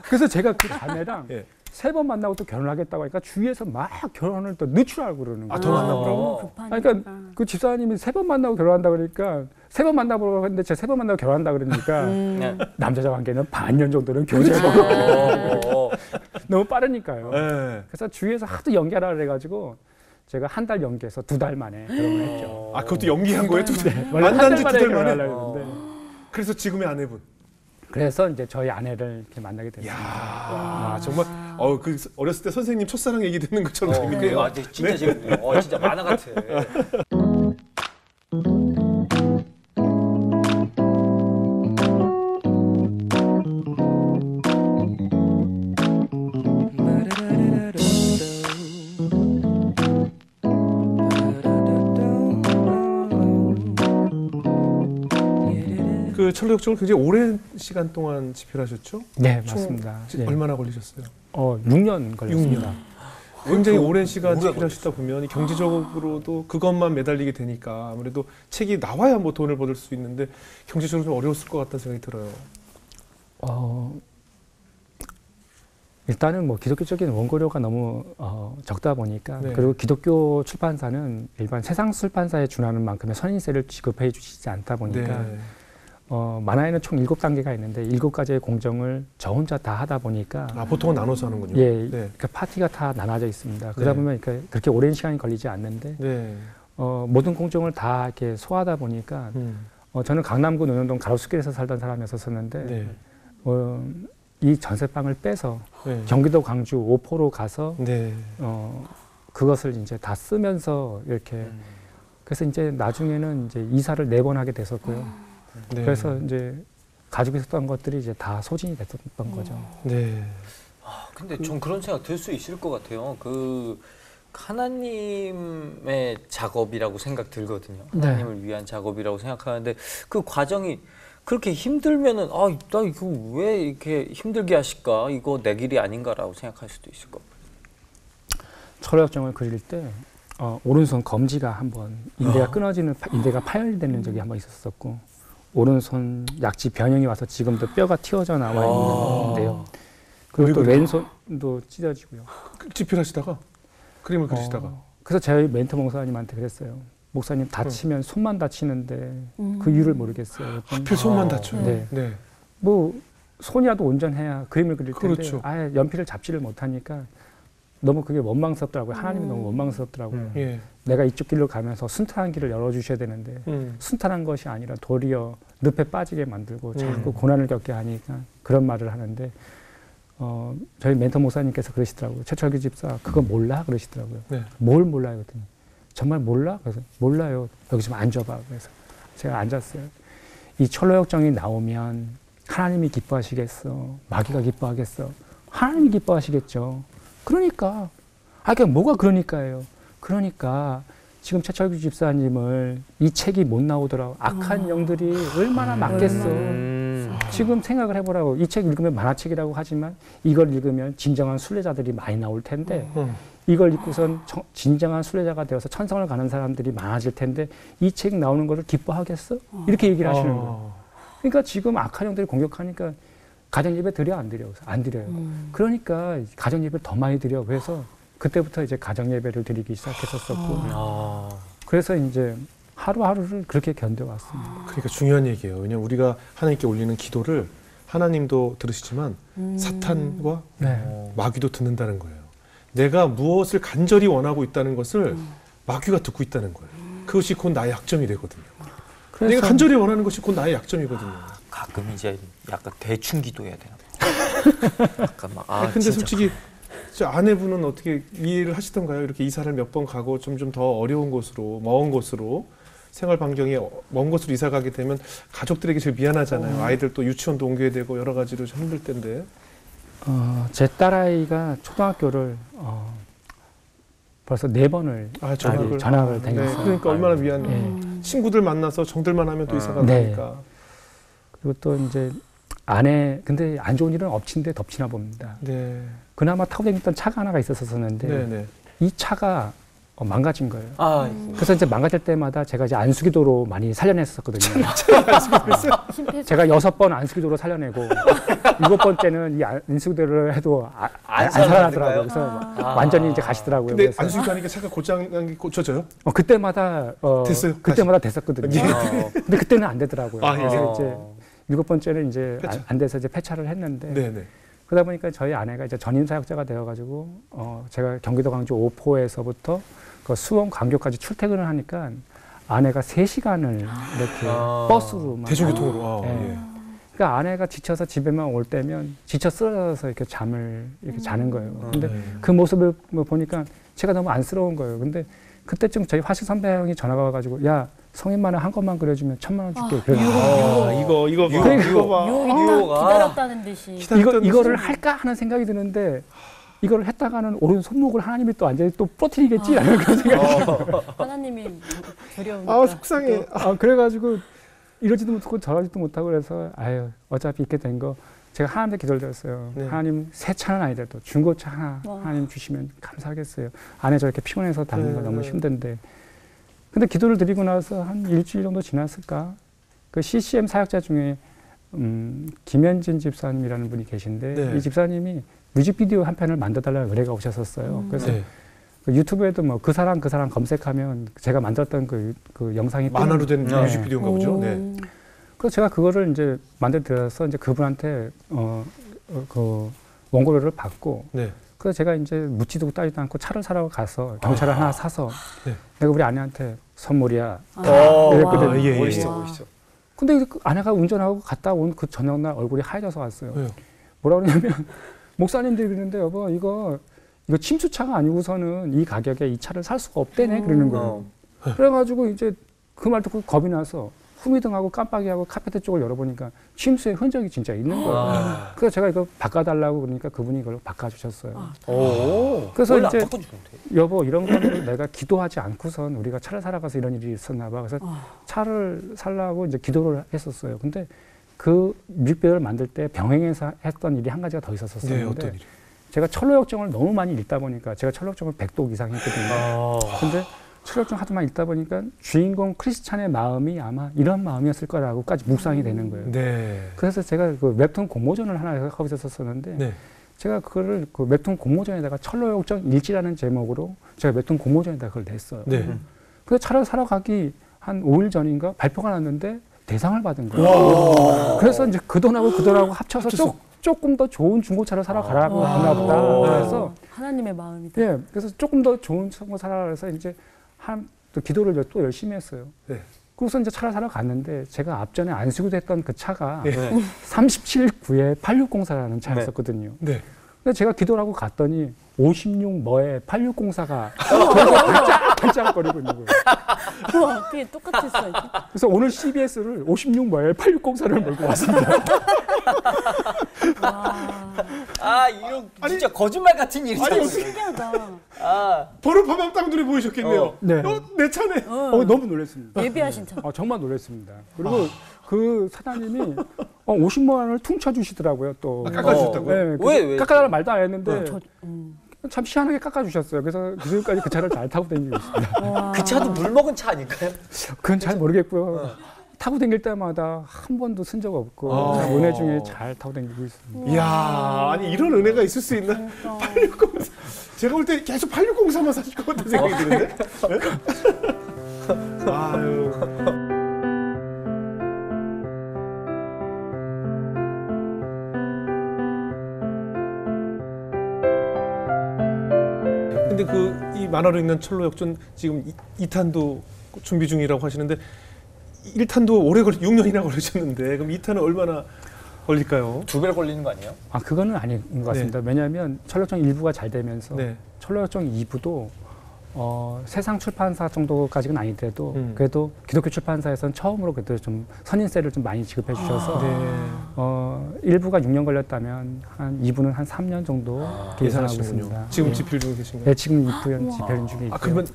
그래서 제가 그 자매랑 세 번 만나고 또 결혼하겠다고 하니까 주위에서 막 결혼을 또 늦추라고 그러는 거예요. 더 만나보라고? 그러니까 그 집사님이 세 번 만나고 결혼한다 그러니까 세 번 만나보라고 했는데 제가 세 번 만나고 결혼한다 그러니까 남자자 관계는 반년 정도는 교제하고 너무 빠르니까요. 그래서 주위에서 하도 연기하라 그래가지고 제가 한 달 연기해서 2달 만에 결혼을 했죠. 그것도 연기한 거예요? 만난 지 2달 만에. 그래서 지금의 아내분. 그래서 이제 저희 아내를 이렇게 만나게 됐습니다. 정말 그 어렸을 때 선생님 첫사랑 얘기 듣는 것처럼 재밌네요. 진짜 재밌네요. 진짜 만화 같아. 그 철로역정을 굉장히 오랜 시간 동안 집필하셨죠? 네, 맞습니다. 얼마나 걸리셨어요? 6년 걸렸습니다. 6년. 굉장히 오랜 시간 집필하시다 보면 경제적으로도 그것만 매달리게 되니까 아무래도 책이 나와야 뭐 돈을 벌을 수 있는데 경제적으로 좀 어려웠을 것 같다는 생각이 들어요. 일단은 뭐 기독교적인 원고료가 너무 적다 보니까 그리고 기독교 출판사는 일반 세상 출판사에 준하는 만큼의 선인세를 지급해 주시지 않다 보니까 만화에는 총 7단계가 있는데 7가지의 공정을 저 혼자 다 하다 보니까 보통은 나눠서 하는군요. 예, 네. 그러니까 파티가 다 나눠져 있습니다. 그러다 보면 그렇게 오랜 시간이 걸리지 않는데 네. 모든 공정을 다 이렇게 소화하다 보니까 저는 강남구 논현동 가로수길에서 살던 사람이었었는데 네. 이 전세방을 빼서 네. 경기도 광주 오포로 가서 네. 그것을 이제 다 쓰면서 이렇게 그래서 이제 나중에는 이제 이사를 4번 하게 됐었고요. 네. 그래서 이제 가지고 있었던 것들이 이제 다 소진이 됐었던 거죠. 네. 근데 전 그런 생각 들 수 있을 것 같아요. 그 하나님의 작업이라고 생각 들거든요. 하나님을 위한 작업이라고 생각하는데 그 과정이 그렇게 힘들면은 나 이거 왜 이렇게 힘들게 하실까? 이거 내 길이 아닌가라고 생각할 수도 있을 것 같아요. 철학정을 그릴 때 오른손 검지가 한번 인대가 끊어지는 인대가 파열되는 적이 한번 있었었고 오른손 약지 변형이 와서 지금도 뼈가 튀어져 나와 있는데요. 그리고 또 왼손도 찢어지고요. 집필하시다가 그림을 그리시다가 그래서 저희 멘토 목사님한테 그랬어요. 목사님 다치면 손만 다치는데 그 이유를 모르겠어요. 하필 손만 다쳐요. 네. 네. 뭐 손이라도 온전해야 그림을 그릴 텐데 그렇죠. 아예 연필을 잡지를 못하니까 너무 그게 원망스럽더라고요. 하나님이 너무 원망스럽더라고요. 예. 내가 이쪽 길로 가면서 순탄한 길을 열어주셔야 되는데 순탄한 것이 아니라 도리어 늪에 빠지게 만들고 자꾸 고난을 겪게 하니까 그런 말을 하는데 저희 멘토 목사님께서 그러시더라고요. 최철규 집사 그거 몰라? 그러시더라고요. 네. 뭘 몰라요? 그랬더니 정말 몰라? 그래서 몰라요. 여기 좀 앉아봐. 그래서 제가 앉았어요. 이 철로역정이 나오면 하나님이 기뻐하시겠어? 마귀가 기뻐하겠어? 하나님이 기뻐하시겠죠. 그러니까 그냥 뭐가 그러니까예요. 그러니까 지금 최철규 집사님을 이 책이 못 나오더라고. 악한 영들이 얼마나 많겠어. 지금 생각을 해보라고. 이 책 읽으면 만화책이라고 하지만 이걸 읽으면 진정한 순례자들이 많이 나올 텐데 이걸 읽고선 진정한 순례자가 되어서 천성을 가는 사람들이 많아질 텐데 이 책 나오는 것을 기뻐하겠어? 이렇게 얘기를 하시는 거예요. 그러니까 지금 악한 영들이 공격하니까 가정 예배 드려 안 드려? 안 드려요. 그러니까 가정 예배를 더 많이 드려. 그래서 그때부터 이제 가정 예배를 드리기 시작했었었고 그래서 이제 하루하루를 그렇게 견뎌왔습니다. 그러니까 중요한 얘기예요. 왜냐하면 우리가 하나님께 올리는 기도를 하나님도 들으시지만 사탄과 마귀도 듣는다는 거예요. 내가 무엇을 간절히 원하고 있다는 것을 마귀가 듣고 있다는 거예요. 그것이 곧 나의 약점이 되거든요. 내가 간절히 원하는 것이 곧 나의 약점이거든요. 가끔 이제 약간 대충 기도해야 되나? 약간 막 근데 진짜. 솔직히 저 아내분은 어떻게 이해를 하시던가요? 이렇게 이사를 몇 번 가고 좀 더 어려운 곳으로, 먼 곳으로 생활 반경이 먼 곳으로 이사 가게 되면 가족들에게 제일 미안하잖아요. 아이들 또 유치원도 옮겨야 되고 여러 가지로 좀 힘들 텐데. 제 딸아이가 초등학교를 벌써 4번을 전학을 다녔어요. 그러니까 얼마나 미안해요. 친구들 만나서 정들만 하면 또 이사 가니까. 그리고 또 이제 근데 안 좋은 일은 엎친데 덮치나 봅니다. 네. 그나마 타고 다녔던 차가 하나가 있었었는데 이 차가 망가진 거예요. 그래서 이제 망가질 때마다 제가 이제 안수기도로 많이 살려냈었거든요. 제가 6번 안수기도로 살려내고 7번째는 이 안수기도를 해도 안 살아나더라고요. 그래서 완전히 이제 가시더라고요. 근데 안수기도 하니까 차가 고장난 게 고쳐져요? 그때마다 됐어요? 그때마다 됐었거든요. 근데 그때는 안 되더라고요. 그래서 이제 7번째는 이제 안 돼서 이제 폐차를 했는데. 네네. 그러다 보니까 저희 아내가 이제 전임 사역자가 되어가지고 제가 경기도 광주 오포에서부터 그 수원 광교까지 출퇴근을 하니까 아내가 3시간을 이렇게 버스로 대중교통으로. 그러니까 아내가 지쳐서 집에만 올 때면 지쳐 쓰러져서 이렇게 잠을 이렇게 자는 거예요. 근데 그 모습을 보니까 제가 너무 안쓰러운 거예요. 근데 그때쯤 저희 화실 선배 형이 전화가 와가지고 야 성인만화 한 것만 그려주면 1,000만 원 줄게. 이거 유혹 기다렸다는 듯이. 이거를 할까 하는 생각이 드는데 이걸 했다가는 오른 손목을 하나님이 또 완전히 또 부러뜨리겠지 라는 그런 생각이 들어요. 하나님이 두려우니까. 속상해. 그래가지고 이러지도 못하고 저러지도 못하고 그래서 어차피 이렇게 된 거 제가 하나님한테 기도를 드렸어요. 하나님 새 차는 아니더라도 중고차 하나 하나님 주시면 감사하겠어요. 아내 저렇게 피곤해서 다니는 거 너무 힘든데. 근데 기도를 드리고 나서 한 일주일 정도 지났을까? 그 CCM 사역자 중에 김현진 집사님이라는 분이 계신데 이 집사님이 뮤직비디오 한 편을 만들어달라는 의뢰가 오셨었어요. 그래서 그 유튜브에도 뭐 그 사람 검색하면 제가 만들었던 그 영상이 만화로 된 뮤직비디오인가 보죠. 그래서 제가 그거를 이제 만들어 드려서 이제 그분한테 그 원고료를 받고 네. 그래서 제가 이제 묻지도 따지도 않고 차를 사러 가서 경차를 하나 사서 네. 내가 우리 아내한테 선물이야. 이랬거든요. 와. 예, 예. 멋있어, 멋있어. 근데 그 아내가 운전하고 갔다 온 그 저녁날 얼굴이 하얘져서 왔어요. 왜요? 뭐라 그러냐면 목사님들이 그러는데 여보 이거 침수차가 아니고서는 이 가격에 이 차를 살 수가 없대네 그러는 거예요. 그래가지고 이제 그 말 듣고 겁이 나서 후미등하고 깜빡이하고 카페트 쪽을 열어보니까 침수의 흔적이 진짜 있는 거예요. 그래서 제가 이거 바꿔달라고 그러니까 그분이 이걸 바꿔주셨어요. 오. 그래서 원래 이제 안 바꿔주면 돼. 여보 이런 거는 내가 기도하지 않고선 우리가 차를 사러 가서 이런 일이 있었나 봐. 그래서 차를 살라고 이제 기도를 했었어요. 근데 그 뮤직비디오를 만들 때 병행해서 했던 일이 한 가지가 더 네, 있었었는데 어떤 일이? 제가 철로역정을 너무 많이 읽다 보니까 제가 철로역정을 100독 이상 했거든요. 근데 철로역정 하도 많이 읽다 보니까 주인공 크리스찬의 마음이 아마 이런 마음이었을 거라고까지 묵상이 되는 거예요. 네. 그래서 제가 그 웹툰 공모전을 하나 하고 있었었는데 네. 제가 그거를 그 웹툰 공모전에다가 철로역정 일지라는 제목으로 제가 웹툰 공모전에다가 그걸 냈어요. 네. 그래서 차를 사러 가기 한 5일 전인가 발표가 났는데 대상을 받은 거예요. 그래서 이제 그 돈하고 그 돈하고 합쳐서 조금 더 좋은 중고차를 사러 가라고 하나 보다. 그래서 하나님의 마음이다. 예, 그래서 조금 더 좋은 거 사라 그래서 이제 또 기도를 또 열심히 했어요. 네. 그래서 이제 차를 사러 갔는데 제가 앞전에 안 쓰고 됐던 그 차가 네. 37구에 860사라는 차였었거든요. 네. 근데 제가 기도를 하고 갔더니 56뭐에 860사가 저렇게 발짝거리고 있는 거예요. 우와, 어떻게 똑같았어. 이게? 그래서 오늘 CBS를 56뭐에 860사를 몰고 왔습니다. 아, 이런 진짜 거짓말 같은 일이잖아. 신기하다. 아, 버릇하면 땅들이 보이셨겠네요. 네. 내 차네. 너무 놀랐습니다. 예비하신 척. 정말 놀랐습니다. 그리고 그 사장님이 50만 원을 퉁쳐주시더라고요. 또 깎아주셨다고요? 네, 왜? 깎아달라는 말도 안 했는데 저, 참 희한하게 깎아주셨어요. 그래서 지금까지 그 차를 잘 타고 다니고 있습니다. 와. 그 차도 물 먹은 차 아닐까요? 그건 잘 모르겠고요. 타고 다닐 때마다 한 번도 쓴 적 없고 참 은혜 중에 잘 타고 다니고 있습니다. 이야, 아니 이런 은혜가 있을 수 있나? 8604. 제가 볼 때 계속 8604만 사실 것 같은 생각이 드는데. 네? 아유. 근데 그 이 만화로 읽는 철로역전 지금 2탄도 준비 중이라고 하시는데 1탄도 오래 6년이나 걸리셨는데 그럼 2탄은 얼마나 걸릴까요? 2배 걸리는 거 아니에요? 그거는 아닌 것 같습니다. 왜냐하면 철로역정 1부가 잘 되면서 네. 철로역정 2부도 세상 출판사 정도까지는 아니더라도 그래도 기독교 출판사에서는 처음으로 그래도 좀 선인세를 좀 많이 지급해 주셔서 1부가 6년 걸렸다면 한 2부는 한 3년 정도 예상하고 있습니다. 지금 네. 집필 중에 계신가요? 네, 지금 2부 집필 중에 있고요. 그러면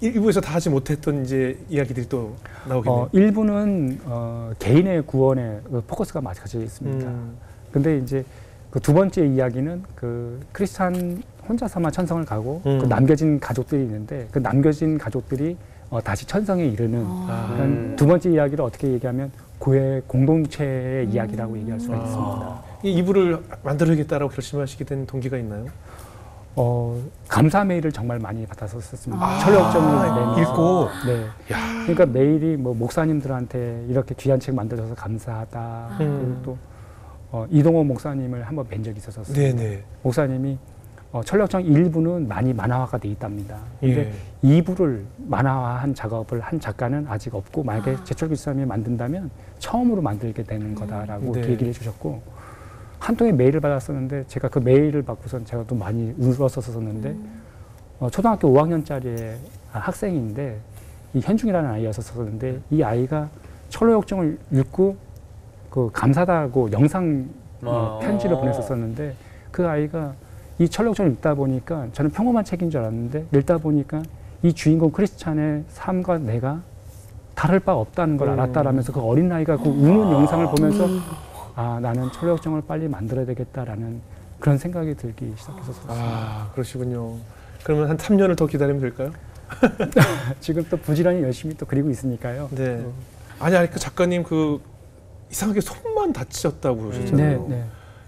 1부에서 다 하지 못했던 이제 이야기들이 또 나오겠네요. 1부는 개인의 구원에 포커스가 맞춰져 있습니다. 근데 이제 그 두 번째 이야기는 그 크리스찬 혼자서만 천성을 가고 그 남겨진 가족들이 있는데 그 남겨진 가족들이 다시 천성에 이르는 그런 두 번째 이야기를 어떻게 얘기하면 교회 공동체의 이야기라고 얘기할 수가 있습니다. 이 2부를 만들어야겠다라고 결심하시게 된 동기가 있나요? 감사 메일을 정말 많이 받았었습니다. 철로역정을 읽고. 네. 그러니까 메일이 뭐 목사님들한테 이렇게 귀한 책 만들어서 감사하다. 그리고 또 이동호 목사님을 한번 뵌 적이 있었어요. 네네. 목사님이 철로역정 1부는 많이 만화화가 돼 있답니다. 근데 예. 2부를 만화화한 작업을 한 작가는 아직 없고 만약에 제철 교수님이 만든다면 처음으로 만들게 되는 거다라고 네. 얘기를 해주셨고 한 통의 메일을 받았었는데 제가 그 메일을 받고선 제가 또 많이 울었었었는데 초등학교 5학년짜리 학생인데 이 현중이라는 아이였었는데 이 아이가 철로역정을 읽고 그 감사하다고 영상 편지를 보냈었었는데 그 아이가 이 철로역정을 읽다 보니까 저는 평범한 책인 줄 알았는데 읽다 보니까 이 주인공 크리스찬의 삶과 내가 다를 바 없다는 걸 알았다라면서 그 어린아이가 그 우는 영상을 보면서 나는 철로역정을 빨리 만들어야 되겠다라는 그런 생각이 들기 시작했었어요. 그러시군요. 그러면 한 3년을 더 기다리면 될까요? 지금 또 부지런히 열심히 또 그리고 있으니까요. 네. 아니 그 작가님 그 이상하게 손만 다치셨다고 그러셨잖아요. 네.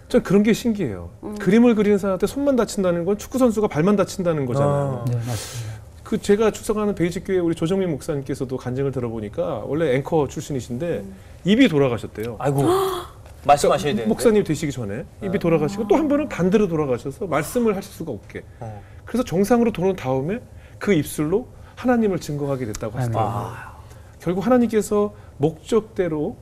전 그런 게 신기해요. 그림을 그리는 사람한테 손만 다친다는 건 축구 선수가 발만 다친다는 거잖아요. 네, 맞습니다. 그 제가 출석하는 베이직교회 우리 조정민 목사님께서도 간증을 들어보니까 원래 앵커 출신이신데 입이 돌아가셨대요. 아이고 말씀하셔야 되는데. 목사님 되시기 전에 입이 돌아가시고 또 한 번은 반대로 돌아가셔서 말씀을 하실 수가 없게. 그래서 정상으로 돌아온 다음에 그 입술로 하나님을 증거하게 됐다고 하시더라고요. 결국 하나님께서 목적대로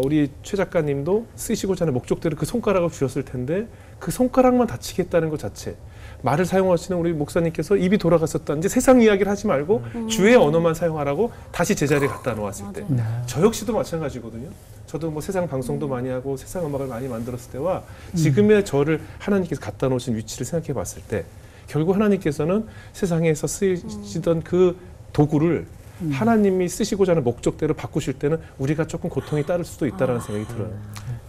우리 최 작가님도 쓰시고자 하는 목적대로 그 손가락을 주셨을 텐데 그 손가락만 다치겠다는 것 자체, 말을 사용하시는 우리 목사님께서 입이 돌아갔었다는 이제 세상 이야기를 하지 말고 주의 언어만 사용하라고 다시 제자리에 갖다 놓았을 때, 저 역시도 마찬가지거든요. 저도 뭐 세상 방송도 많이 하고 세상 음악을 많이 만들었을 때와 지금의 저를 하나님께서 갖다 놓으신 위치를 생각해 봤을 때 결국 하나님께서는 세상에서 쓰시던 그 도구를 하나님이 쓰시고자 하는 목적대로 바꾸실 때는 우리가 조금 고통이 따를 수도 있다는 생각이 들어요.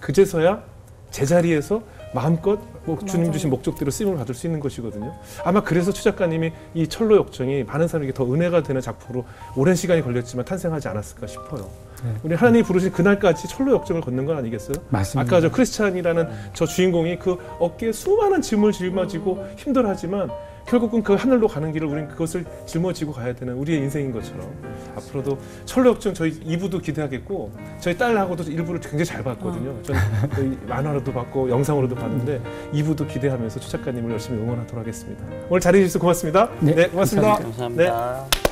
그제서야 제자리에서 마음껏 주님 주신 목적대로 쓰임을 받을 수 있는 것이거든요. 아마 그래서 최 작가님이 이 철로 역정이 많은 사람에게 더 은혜가 되는 작품으로 오랜 시간이 걸렸지만 탄생하지 않았을까 싶어요. 우리 하나님이 부르신 그날까지 철로 역정을 걷는 건 아니겠어요? 맞습니다. 아까 저 크리스찬이라는 저 주인공이 그 어깨에 수많은 짐을 짊어지고 힘들어하지만 결국은 그 하늘로 가는 길을 우리는 그것을 짊어지고 가야 되는 우리의 인생인 것처럼 앞으로도 철로 역정 저희 2부도 기대하겠고 저희 딸하고도 일부를 굉장히 잘 봤거든요. 저는 만화로도 봤고 영상으로도 봤는데 2부도 기대하면서 최 작가님을 열심히 응원하도록 하겠습니다. 오늘 자리해 주셔서 고맙습니다. 네, 고맙습니다. 감사합니다. 네.